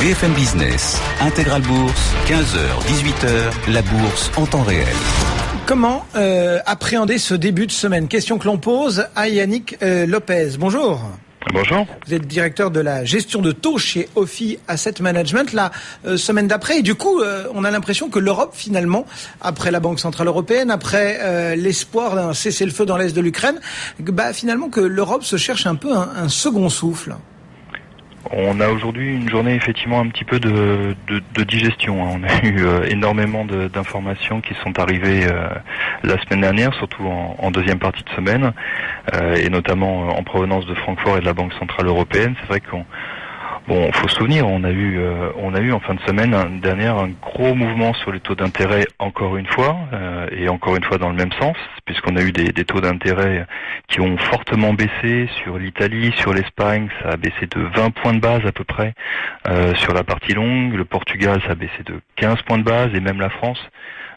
BFM Business, Intégral Bourse, 15h, 18h, la bourse en temps réel. Comment appréhender ce début de semaine? Question que l'on pose à Yannick Lopez. Bonjour. Bonjour. Vous êtes directeur de la gestion de taux chez Ophi Asset Management la semaine d'après. Et du coup, on a l'impression que l'Europe, finalement, après la Banque Centrale Européenne, après l'espoir d'un cessez-le-feu dans l'Est de l'Ukraine, finalement que l'Europe se cherche un peu un second souffle. On a aujourd'hui une journée effectivement un petit peu de digestion. On a eu énormément d'informations qui sont arrivées la semaine dernière, surtout en deuxième partie de semaine, et notamment en provenance de Francfort et de la Banque Centrale Européenne. C'est vrai faut se souvenir, on a eu en fin de semaine dernière un gros mouvement sur les taux d'intérêt encore une fois, et encore une fois dans le même sens, puisqu'on a eu des taux d'intérêt qui ont fortement baissé sur l'Italie, sur l'Espagne, ça a baissé de 20 points de base à peu près, sur la partie longue, le Portugal ça a baissé de 15 points de base, et même la France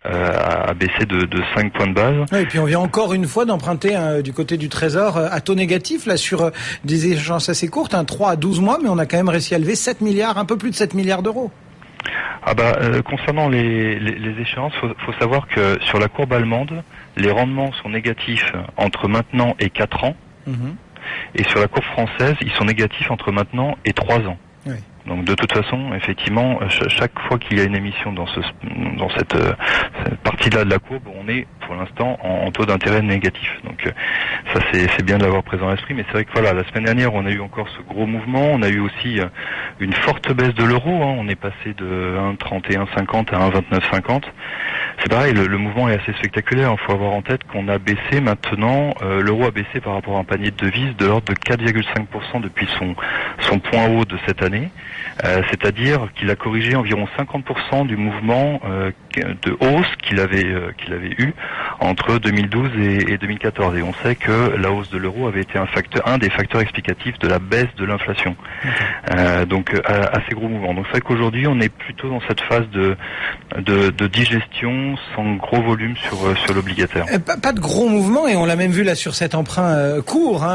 a baissé de 5 points de base. Oui, et puis on vient encore une fois d'emprunter du côté du Trésor à taux négatif, là sur des échéances assez courtes, 3 à 12 mois, mais on a quand même réussi à lever 7 milliards, un peu plus de 7 milliards d'euros. Concernant les échéances, faut savoir que sur la courbe allemande, les rendements sont négatifs entre maintenant et 4 ans, et sur la courbe française, ils sont négatifs entre maintenant et 3 ans. Oui. Donc de toute façon, effectivement, chaque fois qu'il y a une émission dans cette partie-là de la courbe, on est pour l'instant en taux d'intérêt négatif. Donc ça c'est bien de l'avoir présent à l'esprit, mais c'est vrai que voilà, la semaine dernière on a eu encore ce gros mouvement, on a eu aussi une forte baisse de l'euro, on est passé de 1,3150 à 1,2950. C'est pareil, le mouvement est assez spectaculaire. Il faut avoir en tête qu'on a baissé maintenant, l'euro a baissé par rapport à un panier de devises de l'ordre de 4,5% depuis son point haut de cette année. C'est-à-dire qu'il a corrigé environ 50% du mouvement de hausse qu'il avait eu entre 2012 et 2014. Et on sait que la hausse de l'euro avait été un des facteurs explicatifs de la baisse de l'inflation. Donc assez gros mouvement. Donc c'est vrai qu'aujourd'hui on est plutôt dans cette phase de digestion sans gros volume sur l'obligataire. Pas de gros mouvement, et on l'a même vu là sur cet emprunt court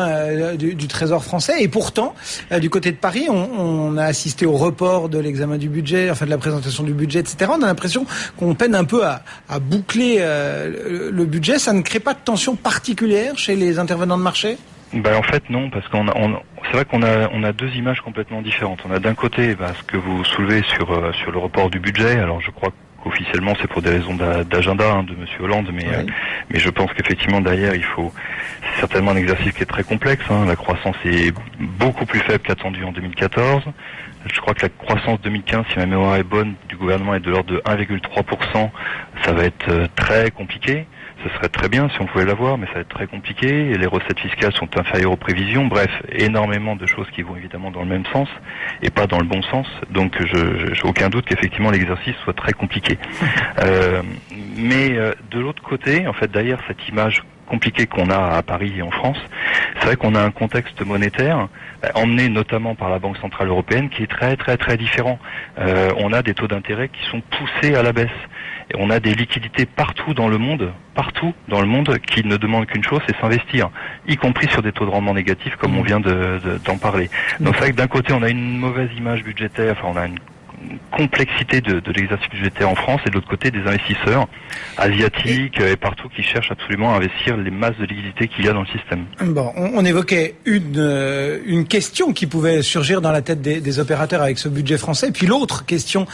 du Trésor français. Et pourtant, du côté de Paris, on a assisté au report de l'examen du budget, enfin de la présentation du budget, etc. On a l'impression qu'on peine un peu à boucler le budget. Ça ne crée pas de tension particulière chez les intervenants de marché? En fait non, parce c'est vrai qu'on a deux images complètement différentes. On a d'un côté ce que vous soulevez sur le report du budget. Alors je crois qu'officiellement c'est pour des raisons d'agenda de Monsieur Hollande, mais je pense qu'effectivement derrière c'est certainement un exercice qui est très complexe. La croissance est beaucoup plus faible qu'attendue en 2014. Je crois que la croissance 2015, si ma mémoire est bonne, du gouvernement est de l'ordre de 1,3%. Ça va être très compliqué. Ce serait très bien si on pouvait l'avoir, mais ça va être très compliqué. Et les recettes fiscales sont inférieures aux prévisions. Bref, énormément de choses qui vont évidemment dans le même sens et pas dans le bon sens. Donc, j'ai aucun doute qu'effectivement l'exercice soit très compliqué. Mais de l'autre côté, en fait, derrière cette image compliquée qu'on a à Paris et en France, c'est vrai qu'on a un contexte monétaire emmené notamment par la Banque Centrale Européenne qui est très très très différent. On a des taux d'intérêt qui sont poussés à la baisse. Et on a des liquidités partout dans le monde, qui ne demandent qu'une chose, c'est s'investir, y compris sur des taux de rendement négatifs comme on vient d'en parler. Donc c'est vrai que d'un côté on a une mauvaise image budgétaire, on a une complexité de l'exercice budgétaire en France, et de l'autre côté des investisseurs asiatiques et partout qui cherchent absolument à investir les masses de liquidités qu'il y a dans le système. Bon, on évoquait une question qui pouvait surgir dans la tête des opérateurs avec ce budget français, et puis l'autre question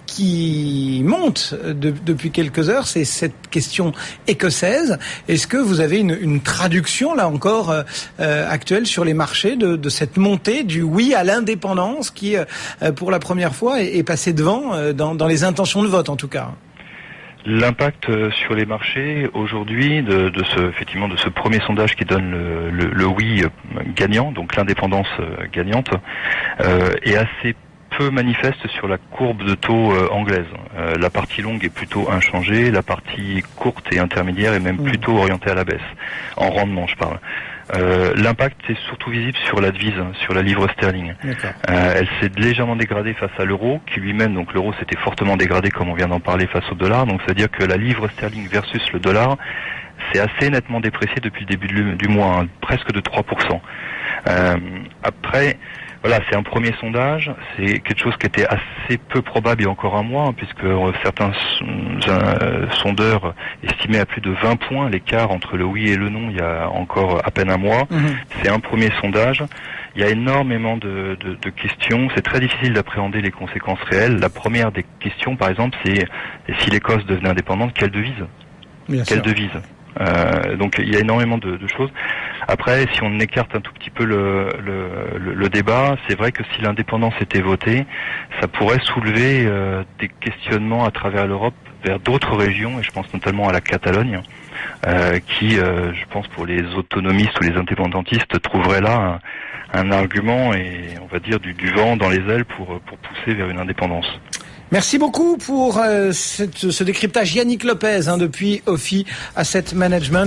qui monte depuis quelques heures, c'est cette question écossaise. Est-ce que vous avez une traduction là encore actuelle sur les marchés de cette montée du oui à l'indépendance qui pour la première fois est passé devant dans les intentions de vote en tout cas? L'impact sur les marchés aujourd'hui de ce premier sondage qui donne le oui gagnant, donc l'indépendance gagnante, est assez peu manifeste sur la courbe de taux anglaise. La partie longue est plutôt inchangée, la partie courte et intermédiaire est même plutôt orientée à la baisse, en rendement je parle. L'impact est surtout visible sur la devise, sur la livre sterling. Elle s'est légèrement dégradée face à l'euro, qui lui-même, donc l'euro s'était fortement dégradé comme on vient d'en parler face au dollar, donc c'est-à-dire que la livre sterling versus le dollar s'est assez nettement dépréciée depuis le début du mois, presque de 3%. Après, Voilà, c'est un premier sondage. C'est quelque chose qui était assez peu probable il y a encore un mois, puisque certains sondeurs estimaient à plus de 20 points l'écart entre le oui et le non il y a encore à peine un mois. C'est un premier sondage. Il y a énormément de questions. C'est très difficile d'appréhender les conséquences réelles. La première des questions, par exemple, c'est si l'Écosse devenait indépendante, quelle devise ? Quelle devise ? Donc il y a énormément de choses. Après, si on écarte un tout petit peu le débat, c'est vrai que si l'indépendance était votée, ça pourrait soulever des questionnements à travers l'Europe vers d'autres régions, et je pense notamment à la Catalogne, qui, je pense pour les autonomistes ou les indépendantistes, trouveraient là un argument et on va dire du vent dans les ailes pour pousser vers une indépendance. Merci beaucoup pour ce décryptage. Yannick Lopez, depuis Ophi Asset Management.